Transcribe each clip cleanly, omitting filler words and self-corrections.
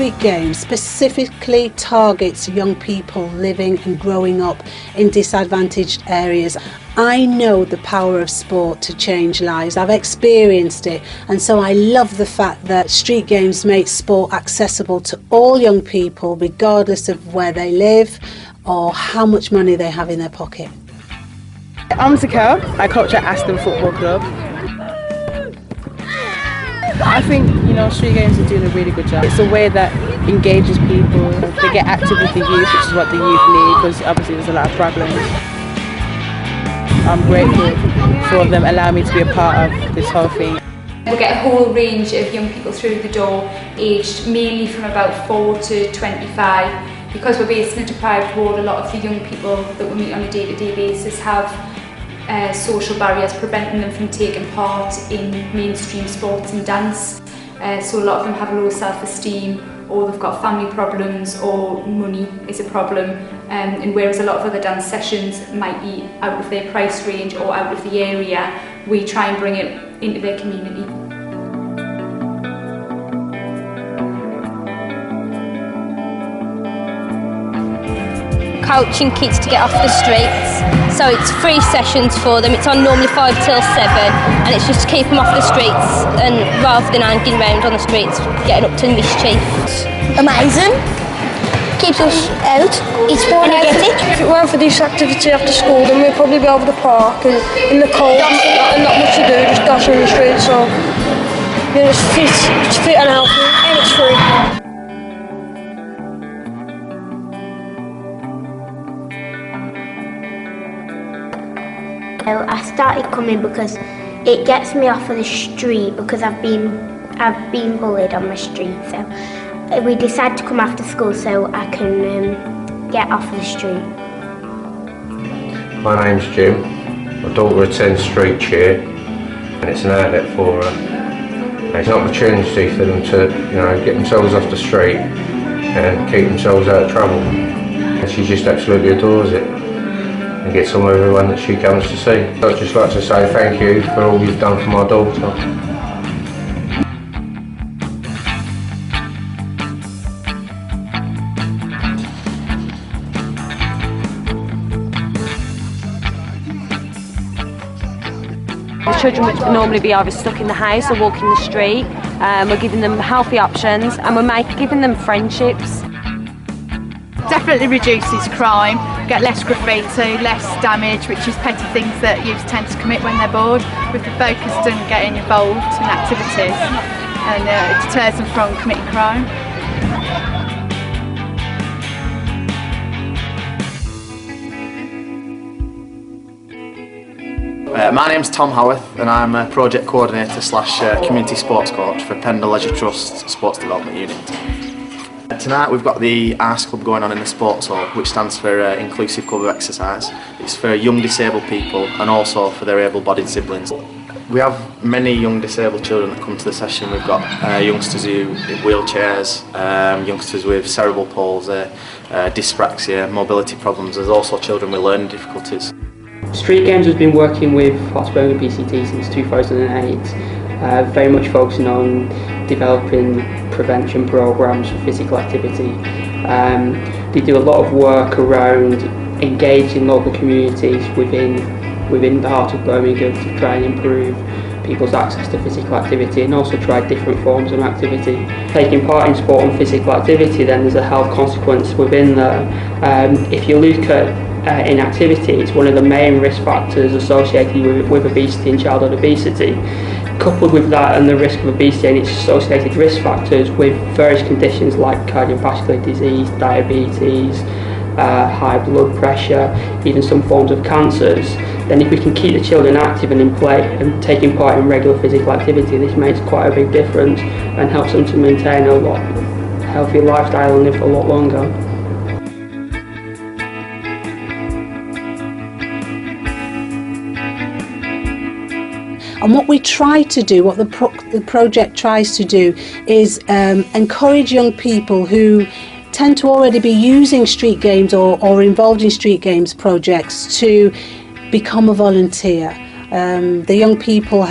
Street Games specifically targets young people living and growing up in disadvantaged areas. I know the power of sport to change lives. I've experienced it, and so I love the fact that Street Games makes sport accessible to all young people regardless of where they live or how much money they have in their pocket. I'm Zakel. I coach at Aston Football Club. I think, Street Games are doing a really good job. It's a way that engages people. They get active with the youth, which is what the youth need, because obviously there's a lot of problems. I'm grateful for them allowing me to be a part of this whole thing. We get a whole range of young people through the door, aged mainly from about 4 to 25. Because we're based in a deprived ward, a lot of the young people that we meet on a day-to-day basis have social barriers preventing them from taking part in mainstream sports and dance. So a lot of them have low self-esteem, or they've got family problems, or money is a problem. And whereas a lot of other dance sessions might be out of their price range or out of the area, we try and bring it into their community. Coaching kids to get off the streets, so it's 3 sessions for them. It's on normally 5 till 7, and it's just to keep them off the streets, and rather than hanging around on the streets getting up to mischief. Amazing. Keeps us out. It's energetic. If it weren't for this activity after school, then we'd probably be over the park and in the cold and not much to do, just dashing in the streets. So it's fit and healthy, and it's free. I started coming because it gets me off of the street, because I've been bullied on my street. So we decided to come after school so I can get off of the street. My name's Jim. My daughter attends Street Cheer, and it's an outlet for her. And it's an opportunity for them to, get themselves off the street and keep themselves out of trouble. And she just absolutely adores it, and gets on with everyone that she comes to see. I'd just like to say thank you for all you've done for my daughter. The children would normally be either stuck in the house or walking the street. We're giving them healthy options, and we're giving them friendships. Definitely reduces crime, get less graffiti, less damage, which is petty things that youths tend to commit when they're bored, with the focus on getting involved in activities, and it deters them from committing crime. My name's Tom Howarth, and I'm a project coordinator / community sports coach for Pendle Leisure Trust Sports Development Unit. Tonight we've got the Arse Club going on in the Sports Hall, which stands for Inclusive Club of Exercise. It's for young disabled people and also for their able-bodied siblings. We have many young disabled children that come to the session. We've got youngsters in wheelchairs, youngsters with cerebral palsy, dyspraxia, mobility problems. There's also children with learning difficulties. Street Games has been working with Pottsburg and PCT since 2008, very much focusing on developing prevention programs for physical activity. They do a lot of work around engaging local communities within the heart of Birmingham to try and improve people's access to physical activity, and also try different forms of activity. Taking part in sport and physical activity, then there's a health consequence within there. If you look at inactivity, it's one of the main risk factors associated with obesity and childhood obesity. Coupled with that and the risk of obesity and its associated risk factors with various conditions like cardiovascular disease, diabetes, high blood pressure, even some forms of cancers, then if we can keep the children active and in play and taking part in regular physical activity, this makes quite a big difference and helps them to maintain a lot healthier lifestyle and live for a lot longer. And what we try to do, what the project tries to do, is encourage young people who tend to already be using Street Games or involved in Street Games projects to become a volunteer. The young people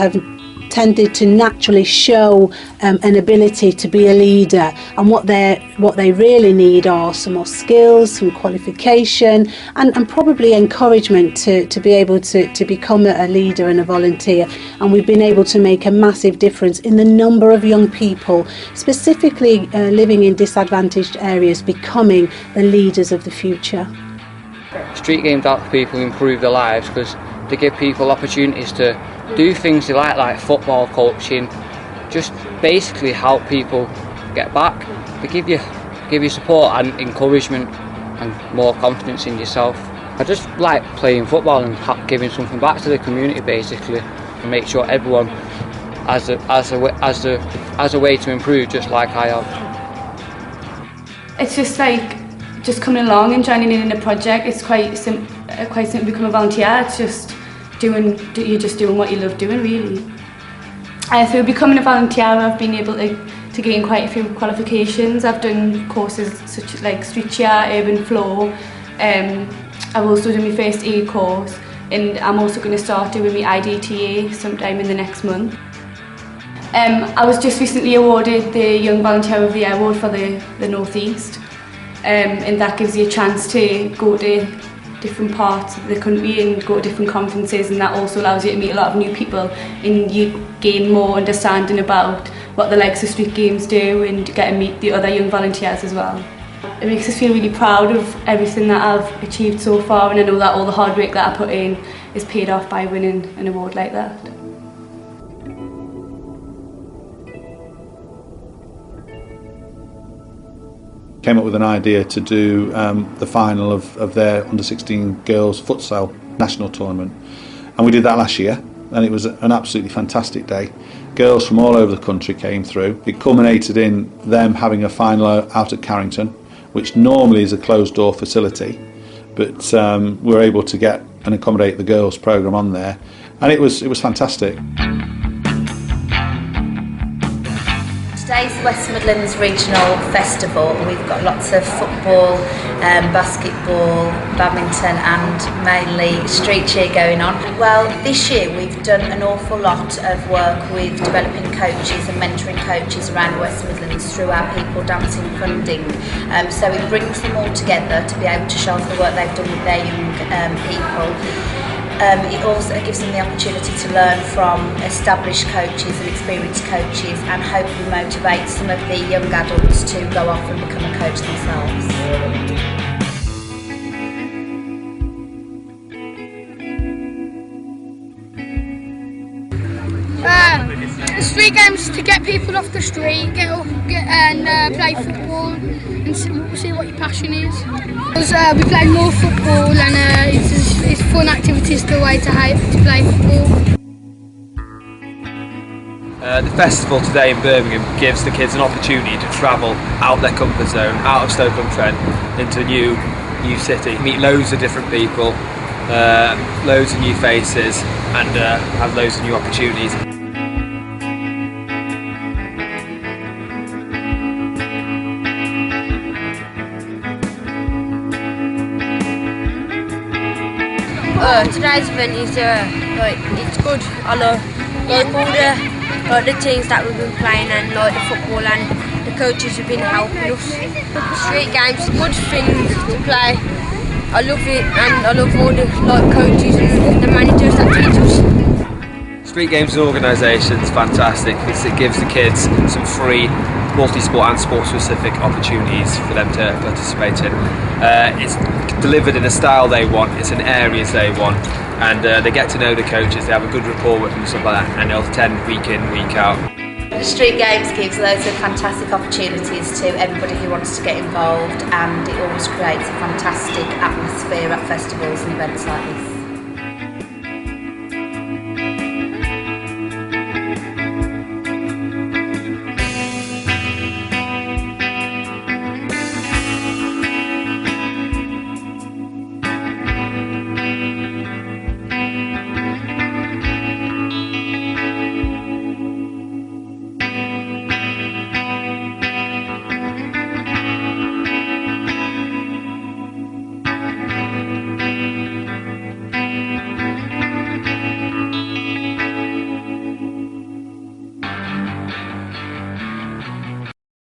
tended to naturally show an ability to be a leader, and what they really need are some more skills, some qualification, and probably encouragement to be able to become a leader and a volunteer. And we've been able to make a massive difference in the number of young people, specifically living in disadvantaged areas, becoming the leaders of the future. Street games help people improve their lives because they give people opportunities to do things they like football, coaching, just basically help people get back. They give you support and encouragement and more confidence in yourself. I just like playing football and giving something back to the community, basically, and make sure everyone has a way to improve, just like I have. It's just like coming along and joining in a project. It's quite simple to become a volunteer. It's just you're just doing what you love doing, really. Through becoming a volunteer, I've been able to gain quite a few qualifications. I've done courses such as like street cheer, urban flow. I've also done my first aid course, and I'm also going to start doing my IDTA sometime in the next month. I was just recently awarded the Young Volunteer of the Year award for the North East, and that gives you a chance to go to different parts of the country and go to different conferences, and that also allows you to meet a lot of new people and you gain more understanding about what the likes of Street Games do and get to meet the other young volunteers as well. It makes us feel really proud of everything that I've achieved so far, and I know that all the hard work that I put in is paid off by winning an award like that. Came up with an idea to do the final of their under-16 girls futsal national tournament, and we did that last year, and it was an absolutely fantastic day. Girls from all over the country came through. It culminated in them having a final out at Carrington, which normally is a closed-door facility, but we were able to get and accommodate the girls' programme on there, and it was fantastic. Today's West Midlands Regional Festival. We've got lots of football, basketball, badminton and mainly street cheer going on. Well, this year we've done an awful lot of work with developing coaches and mentoring coaches around the West Midlands through our People Dancing funding. So it brings them all together to be able to show off the work they've done with their young people. It also gives them the opportunity to learn from established coaches and experienced coaches, and hopefully motivate some of the young adults to go off and become a coach themselves. Street games to get people off the street, get and play football and see what your passion is. We play more football, and it's fun activities the way to play football. The festival today in Birmingham gives the kids an opportunity to travel out their comfort zone, out of Stoke-on-Trent into a new city, meet loads of different people, loads of new faces, and have loads of new opportunities. Today's event is it's good. I love all the teams that we've been playing, and the football, and the coaches have been helping us. Street games, good things to play. I love it, and I love all the coaches and the managers that teach us. Street Games organisation is fantastic because it gives the kids some free multi-sport and sport-specific opportunities for them to participate in. It's delivered in a style they want, it's in areas they want, and they get to know the coaches, they have a good rapport with them and stuff like that, and they'll attend week in, week out. Street Games gives loads of fantastic opportunities to everybody who wants to get involved, and it always creates a fantastic atmosphere at festivals and events like this.